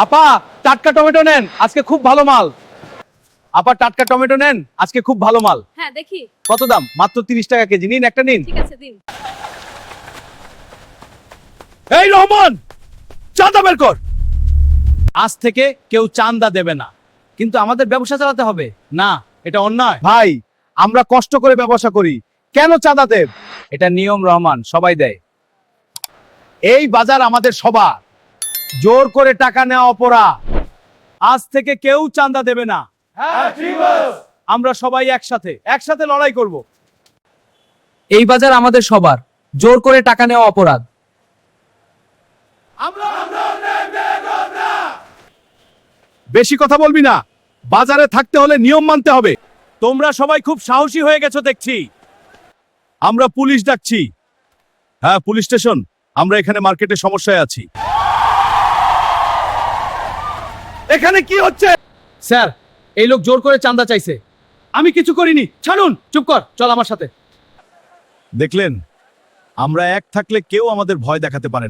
আপা টাটকা টমেটো নেন, আজকে খুব ভালো মাল। আপা টাটকা টমেটো নেন, আজকে খুব ভালো মাল। হ্যাঁ দেখি। কত দাম? মাত্র 30 টাকা কেজি। নিন, একটা নিন। ঠিক আছে দিন। এই রহমান, চাঁদা বের কর। আজ থেকে কেউ চাঁদা দেবে না, কিন্তু আমাদের ব্যবসা চালাতে হবে না, এটা অন্যায়। ভাই, আমরা কষ্ট করে ব্যবসা করি, কেন চাঁদা দেব? এটা নিয়ম রহমান, সবাই দেয়। এই বাজার আমাদের সবার, জোর করে টাকা নেওয়া অপরাধ। আজ থেকে কেউ চাঁদা দেবে না। আমরা সবাই একসাথে একসাথে লড়াই করব। এই বাজার আমাদের সবার, জোর করে টাকা নেওয়া অপরাধ। বেশি কথা বলবি না, বাজারে থাকতে হলে নিয়ম মানতে হবে। তোমরা সবাই খুব সাহসী হয়ে গেছো দেখছি। আমরা পুলিশ ডাকছি। হ্যাঁ, পুলিশ স্টেশন। আমরা এখানে মার্কেটে সমস্যায় আছি। এখানে কি হচ্ছে? স্যার, এই লোক জোর করে চাঁদা চাইছে। আমি কিছু করিনি, ছাড়ুন। চুপ কর, চল আমার সাথে। দেখলেন, আমরা এক থাকলে কেউ আমাদের ভয় দেখাতে পারে না।